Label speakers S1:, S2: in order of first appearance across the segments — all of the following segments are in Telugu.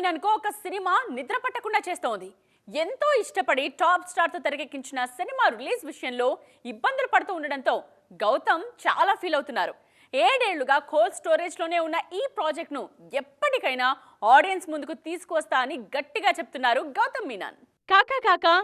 S1: మీనన్ కు ఒక సినిమా నిద్ర పట్టకుండా చేస్తోంది. ఎంతో ఇష్టపడి టాప్ స్టార్ తో తెరకెక్కించిన సినిమా రిలీజ్ విషయంలో ఇబ్బందులు పడుతూ ఉండడంతో గౌతమ్ చాలా ఫీల్ అవుతున్నారు. 7 ఏళ్లుగా కోల్డ్ స్టోరేజ్ లోనే ఉన్న ఈ ప్రాజెక్ట్ ను ఎప్పటికైనా ఆడియన్స్ ముందుకు తీసుకువస్తా అని గట్టిగా చెప్తున్నారు గౌతమ్ మీనన్.
S2: కాకా కాకా,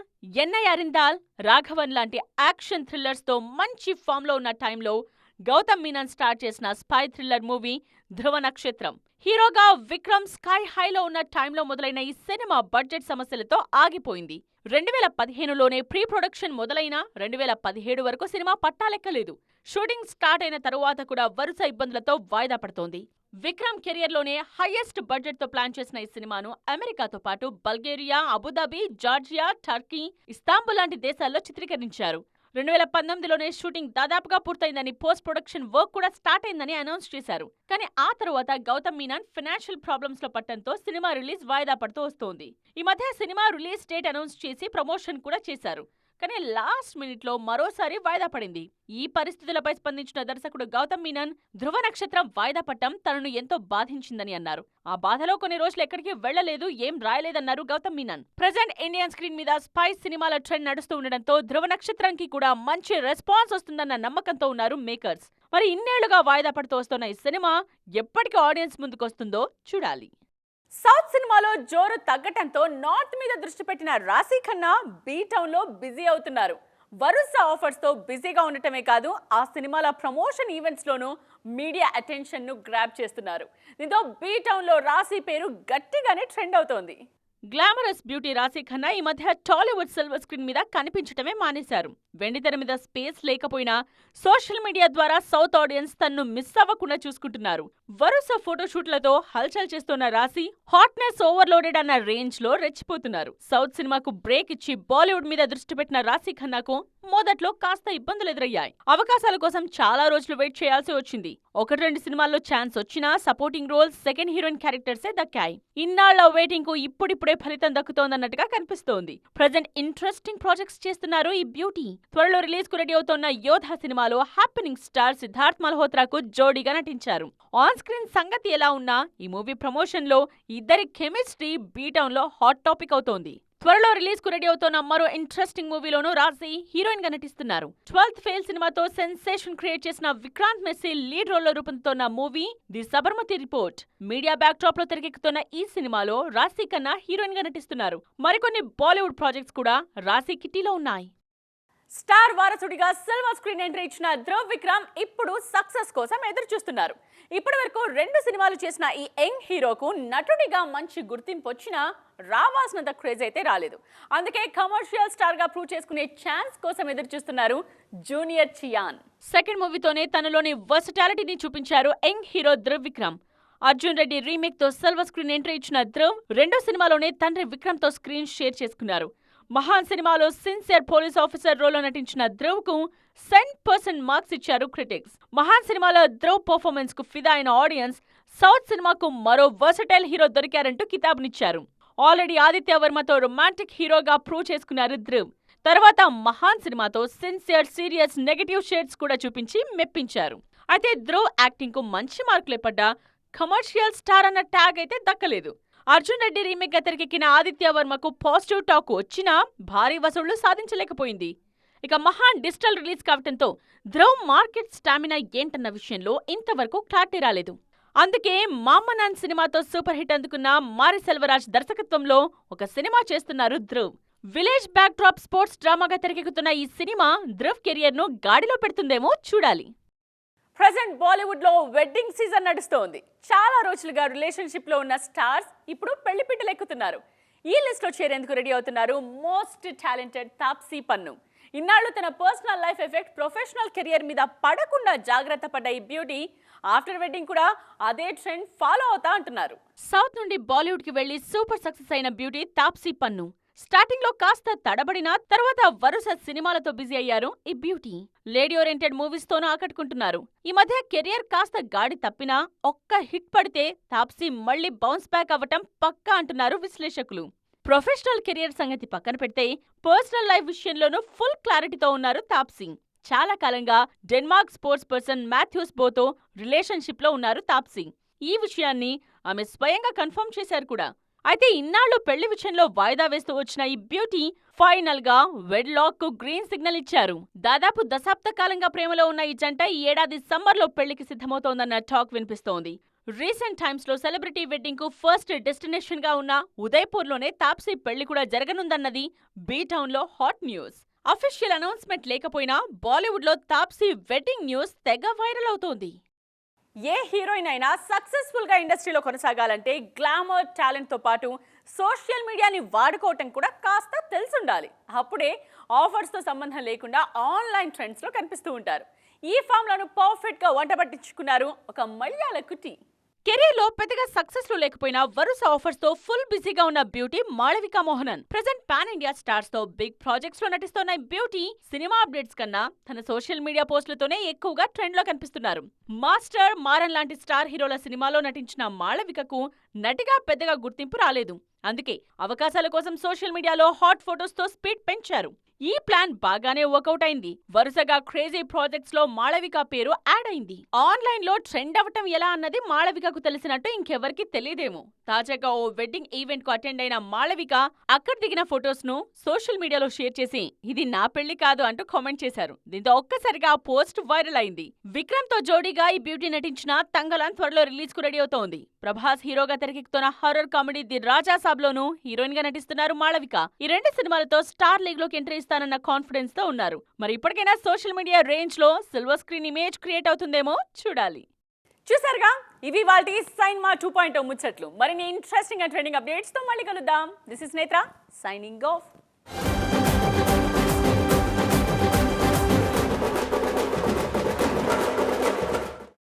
S2: ఎన్నై అరిందాల్, రాఘవన్ లాంటి యాక్షన్ థ్రిల్లర్స్ తో మంచి ఫామ్ లో ఉన్న టైంలో గౌతమ్ మీనన్ స్టార్ట్ చేసిన స్పై థ్రిల్లర్ మూవీ ధ్రువ నక్షత్రం. హీరోగా విక్రమ్ స్కై హైలో ఉన్న టైంలో మొదలైన ఈ సినిమా బడ్జెట్ సమస్యలతో ఆగిపోయింది. 2015లోనే ప్రీ ప్రొడక్షన్ మొదలైన 2017 వరకు సినిమా పట్టాలెక్కలేదు. షూటింగ్ స్టార్ట్ అయిన తరువాత కూడా వరుస ఇబ్బందులతో వాయిదా పడుతోంది. విక్రమ్ కెరియర్లోనే హైయెస్ట్ బడ్జెట్ తో ప్లాన్ చేసిన ఈ సినిమాను అమెరికాతో పాటు Bulgaria, Abu Dhabi, Georgia, Turkey, Istanbul లాంటి దేశాల్లో చిత్రీకరించారు. 2019లోనే షూటింగ్ దాదాపుగా పూర్తయిందని, పోస్ట్ ప్రొడక్షన్ వర్క్ కూడా స్టార్ట్ అయిందని అనౌన్స్ చేశారు. కానీ ఆ తర్వాత గౌతమ్ మీనన్ ఫైనాన్షియల్ ప్రాబ్లమ్స్ లో పట్టడంతో సినిమా రిలీజ్ వాయిదా పడుతూ వస్తోంది. ఈ మధ్య సినిమా రిలీజ్ డేట్ అనౌన్స్ చేసి ప్రమోషన్ కూడా చేశారు. కానీ లాస్ట్ మినిట్ లో మరోసారి వాయిదా పడింది. ఈ పరిస్థితులపై స్పందించిన దర్శకుడు గౌతమ్ మీనన్ ధ్రువ నక్షత్రం వాయిదా పట్టం తనను ఎంతో బాధించిందని అన్నారు. ఆ బాధలో కొన్ని రోజులు ఎక్కడికి వెళ్లలేదు, ఏం రాయలేదన్నారు Gautham Menon. Present Indian screen మీద స్పై సినిమాల ట్రెండ్ నడుస్తూ ఉండడంతో ధ్రువ నక్షత్రంకి కూడా మంచి రెస్పాన్స్ వస్తుందన్న నమ్మకంతో ఉన్నారు మేకర్స్. మరి ఇన్నేళ్లుగా వాయిదా పడుతూ వస్తున్న ఈ సినిమా ఎప్పటికి ఆడియన్స్ ముందుకొస్తుందో చూడాలి.
S1: సౌత్ సినిమాలో జోరు తగ్గటంతో నార్త్ మీద దృష్టి పెట్టిన రాశీ ఖన్నా బీ టౌన్ లో బిజీ అవుతున్నారు. వరుస ఆఫర్స్ తో బిజీగా ఉండటమే కాదు, ఆ సినిమాల ప్రమోషన్ ఈవెంట్స్ లోనూ మీడియా అటెన్షన్ ను గ్రాబ్ చేస్తున్నారు. దీంతో బీ టౌన్ లో రాశీ పేరు గట్టిగానే ట్రెండ్ అవుతోంది.
S2: గ్లామరస్ బ్యూటీ రాశీ ఖన్నా ఈ మధ్య టాలీవుడ్ సిల్వర్ స్క్రీన్ మీద కనిపించటమే మానేశారు. వెండితెర మీద స్పేస్ లేకపోయినా సోషల్ మీడియా ద్వారా సౌత్ ఆడియన్స్ తన్ను మిస్ అవ్వకుండా చూసుకుంటున్నారు. వరుస ఫోటోషూట్లతో హల్చల్ చేస్తున్న రాశి హాట్నెస్ ఓవర్లోడెడ్ అన్న రేంజ్ లో రెచ్చిపోతున్నారు. సౌత్ సినిమాకు బ్రేక్ ఇచ్చి బాలీవుడ్ మీద దృష్టి పెట్టిన రాశీ ఖన్నాకు మొదట్లో కాస్త ఇబ్బందులు ఎదురయ్యాయి. అవకాశాల కోసం చాలా రోజులు వెయిట్ చేయాల్సి వచ్చింది. 1-2 సినిమాల్లో ఛాన్స్ వచ్చినా సపోర్టింగ్ రోల్స్, సెకండ్ హీరోయిన్ క్యారెక్టర్సే దక్కాయి. ఇన్నాళ్ల వెయిటింగ్ కు ఇప్పుడిప్పుడే ఫలితం దక్కుతోందన్నట్టుగా కనిపిస్తోంది. ప్రజెంట్ ఇంట్రెస్టింగ్ ప్రాజెక్ట్స్ చేస్తున్నారు ఈ బ్యూటీ. త్వరలో రిలీజ్ కు రెడీ అవుతోన్న యోధ సినిమాలో హ్యాపెనింగ్ స్టార్ సిద్ధార్థ్ మల్హోత్రాకు జోడీగా నటించారు. ఆన్ స్క్రీన్ సంగతి ఎలా ఉన్నా ఈ మూవీ ప్రమోషన్ లో ఇద్దరి కెమిస్ట్రీ బీ టౌన్ లో హాట్ టాపిక్ అవుతోంది. త్వరలో రిలీజ్ కు రెడీ అవుతున్న మరో ఇంట్రెస్టింగ్ మూవీలోనూ రాశి హీరోయిన్ గా నటిస్తున్నారు. 12th ఫెయిల్ సినిమాతో సెన్సేషన్ క్రియేట్ చేసిన విక్రాంత్ మెస్సీ లీడ్ రోల్ లో రూపొందుతున్న movie the Sabarmati report. Media back drop లో తెరకెక్కుతున్న ఈ సినిమాలో రాశి ఖన్నా హీరోయిన్ గా నటిస్తున్నారు. మరికొన్ని బాలీవుడ్ ప్రాజెక్ట్స్ కూడా రాశి కిట్టీలో ఉన్నాయి.
S1: స్టార్ వారసుడిగా సిల్వర్ స్క్రీన్ ఎంట్రీ ఇచ్చిన ధ్రువ్ విక్రమ్ ఇప్పుడు సక్సెస్ కోసం ఎదురు చూస్తున్నారు. ఇప్పటి వరకు 2 సినిమాలు చేసిన ఈ యంగ్ హీరోకు నటుడిగా మంచి గుర్తింపు వచ్చినా రావాల్సినంత క్రేజ్ అయితే రాలేదు. అందుకే కమర్షియల్ స్టార్ గా ప్రూవ్ చేసుకునే ఛాన్స్ కోసం ఎదురు చూస్తున్నారు జూనియర్ చియాన్.
S2: సెకండ్ మూవీతోనే తనలోని వర్సటాలిటీని చూపించారు young hero Dhruv Vikram. Arjun Reddy remake తో సిల్వర్ స్క్రీన్ ఎంట్రీ ఇచ్చిన ధ్రువ్ రెండో సినిమాలోనే తండ్రి విక్రమ్ తో స్క్రీన్ షేర్ చేసుకున్నారు. మహాన్ సినిమాలో సిన్సియర్ పోలీస్ ఆఫీసర్ రోల్లో నటించిన ధ్రువ్ కు 100% మార్క్స్ ఇచ్చారు క్రిటిక్స్. మహాన్ సినిమాలో ధ్రువ్ పర్ఫార్మెన్స్ కు ఫిదా అయిన ఆడియన్స్ సౌత్ సినిమాకు మరో వర్సటైల్ హీరో దొరికారంటూ కితాబునిచ్చారు. ఆల్రెడీ ఆదిత్య వర్మతో రొమాంటిక్ హీరోగా ప్రూవ్ చేసుకున్నారు ధ్రువ్. తర్వాత మహాన్ సినిమాతో సిన్సియర్, సీరియస్, నెగటివ్ షేడ్స్ కూడా చూపించి మెప్పించారు. అయితే ధ్రువ్ యాక్టింగ్ కు మంచి మార్కులే పడ్డా కమర్షియల్ స్టార్ అన్న ట్యాగ్ అయితే దక్కలేదు. అర్జున్ రెడ్డి రీమేక్ గా తెరకెక్కిన ఆదిత్య వర్మకు పాజిటివ్ టాక్ వచ్చినా భారీ వసూళ్లు సాధించలేకపోయింది. ఇక మహాన్ డిజిటల్ రిలీజ్ కావడంతో ధ్రువ్ మార్కెట్ స్టామినా ఏంటన్న విషయంలో ఇంతవరకు క్లారిటీ రాలేదు. అందుకే మామనాన్ సినిమాతో సూపర్ హిట్ అందుకున్న మారి సెల్వరాజ్ దర్శకత్వంలో ఒక సినిమా చేస్తున్నారు Dhruv. Village backdrop sports డ్రామాగా తెరకెక్కుతున్న ఈ సినిమా ధ్రువ్ కెరియర్ ను గాడిలో పెడుతుందేమో చూడాలి.
S1: ప్రెజెంట్ బాలీవుడ్ లో వెడ్డింగ్ సీజన్ నడుస్తోంది. చాలా రోజులుగా రిలేషన్షిప్ లో ఉన్న స్టార్స్ ఇప్పుడు పెళ్లిపీటలు ఎక్కుతున్నారు. ఈ లిస్ట్ లో చేరేందుకు రెడీ అవుతున్నారు మోస్ట్ టాలెంటెడ్ తాప్సీ పన్ను. ఇన్నాళ్లు తన personal life effect professional career మీద పడకుండా జాగ్రత్త పడ్డ ఈ బ్యూటీ ఆఫ్టర్ వెడ్డింగ్ కూడా అదే ట్రెండ్ ఫాలో అవుతా అంటున్నారు.
S2: సౌత్ నుండి బాలీవుడ్ కి వెళ్లి సూపర్ సక్సెస్ అయిన బ్యూటీ తాప్సీ పన్ను. స్టార్టింగ్ లో కాస్త తడబడినా తర్వాత వరుస సినిమాలతో బిజీ అయ్యారు ఈ బ్యూటీ. లేడీ ఓరియంటెడ్ మూవీస్ తోనూ ఆకట్టుకుంటున్నారు. ఈ మధ్య కెరియర్ కాస్త గాడి తప్పినా ఒక్క హిట్ పడితే తాప్సీ మళ్లీ బౌన్స్ బ్యాక్ అవ్వటం పక్కా అంటున్నారు విశ్లేషకులు. ప్రొఫెషనల్ కెరియర్ సంగతి పక్కన పెడితే పర్సనల్ లైఫ్ విషయంలోనూ ఫుల్ క్లారిటీతో ఉన్నారు తాప్సీ. చాలా కాలంగా డెన్మార్క్ స్పోర్ట్స్ పర్సన్ మాథ్యూస్ బోతో రిలేషన్షిప్ లో ఉన్నారు తాప్సీ. ఈ విషయాన్ని ఆమె స్వయంగా కన్ఫర్మ్ చేశారు కూడా. అయితే ఇన్నాళ్లు పెళ్లి విషయంలో వాయిదా వేస్తూ వచ్చిన ఈ బ్యూటీ ఫైనల్ గా వెడ్ లాక్ కు గ్రీన్ సిగ్నల్ ఇచ్చారు. దాదాపు దశాబ్ద కాలంగా ప్రేమలో ఉన్న ఈ జంట ఈ ఏడాది సమ్మర్ లో పెళ్లికి సిద్ధమవుతోందన్న టాక్ వినిపిస్తోంది. రీసెంట్ టైమ్స్ లో సెలబ్రిటీ వెడ్డింగ్ కు ఫస్ట్ డెస్టినేషన్ గా ఉన్న ఉదయ్పూర్ లోనే తాప్సీ పెళ్లి కూడా జరగనుందన్నది బీ టౌన్ లో హాట్ న్యూస్. అఫీషియల్ అనౌన్స్మెంట్ లేకపోయినా బాలీవుడ్ లో తాప్సీ వెడ్డింగ్ న్యూస్ తెగ వైరల్ అవుతోంది.
S1: ఏ హీరోయిన్ అయినా సక్సెస్ఫుల్ గా ఇండస్ట్రీలో కొనసాగాలంటే గ్లామర్, టాలెంట్ తో పాటు సోషల్ మీడియాని వాడుకోవటం కూడా కాస్త తెలిసుండాలి. అప్పుడే ఆఫర్స్ తో సంబంధం లేకుండా ఆన్లైన్ ట్రెండ్స్ లో కనిపిస్తూ ఉంటారు. ఈ ఫామ్లను పర్ఫెక్ట్ గా వంట పట్టించుకున్నారు ఒక మలయాళ కుటి.
S2: కెరీర్ లో పెద్దగా సక్సెస్ లో లేకపోయినా వరుస ఆఫర్స్ తో ఫుల్ బిజీగా ఉన్న beauty Malavika Mohanan. Present pan India stars తో బిగ్ ప్రాజెక్ట్స్ లో నటిస్తున్న బ్యూటీ సినిమా అప్డేట్స్ కన్నా తన సోషల్ మీడియా పోస్టులతోనే ఎక్కువగా ట్రెండ్ లో కనిపిస్తున్నారు. మాస్టర్, మారన్ లాంటి స్టార్ హీరోల సినిమాలో నటించిన మాళవికకు నటిగా పెద్దగా గుర్తింపు రాలేదు. అందుకే అవకాశాల కోసం సోషల్ మీడియాలో హాట్ ఫోటోస్ తో స్పీడ్ పెంచారు. ఈ ప్లాన్ బాగానే వర్కౌట్ అయింది. వరుసగా క్రేజీ ప్రాజెక్ట్స్ లో మాళవిక పేరు యాడ్ అయింది. ఆన్లైన్ లో ట్రెండ్ అవ్వటం ఎలా అన్నది మాళవికకు తెలిసినట్టు ఇంకెవరికి తెలియదేమో. తాజాగా ఓ వెడ్డింగ్ ఈవెంట్ కు అటెండ్ అయిన మాళవిక అక్కడ దిగిన ఫొటోస్ ను సోషల్ మీడియాలో షేర్ చేసి ఇది నా పెళ్లి కాదు అంటూ కామెంట్ చేశారు. దీంతో ఒక్కసారిగా ఆ పోస్ట్ వైరల్ అయింది. విక్రమ్ తో జోడీగా ఈ బ్యూటీ నటించిన తంగలాన్ త్వరలో రిలీజ్ కు రెడీ అవుతోంది. ప్రభాస్ హీరోగా తెరకెక్కుతున్న హారర్ కామెడీ ది రాజా సాబ్ లోనూ హీరోయిన్ గా నటిస్తున్నారు మాళవిక. ఈ రెండు సినిమాలతో స్టార్ లీగ్ లోకి ఎంట్రీ ఇస్తానన్న కాన్ఫిడెన్స్ తో ఉన్నారు. మరి ఇప్పటికైనా సోషల్ మీడియా రేంజ్ లో సిల్వర్ స్క్రీన్ ఇమేజ్ క్రియేట్ అవుతుందేమో చూడాలి.
S1: చూసారుగా, ఇవి వాటి సైన్మా 2.0 ముచ్చట్లు. మరిన్ని ఇంట్రెస్టింగ్ అండ్ ట్రెండింగ్ అప్డేట్స్ తో మళ్ళీ కలుద్దాం. దిస్ ఇస్ నేత్ర సైనింగ్ ఆఫ్.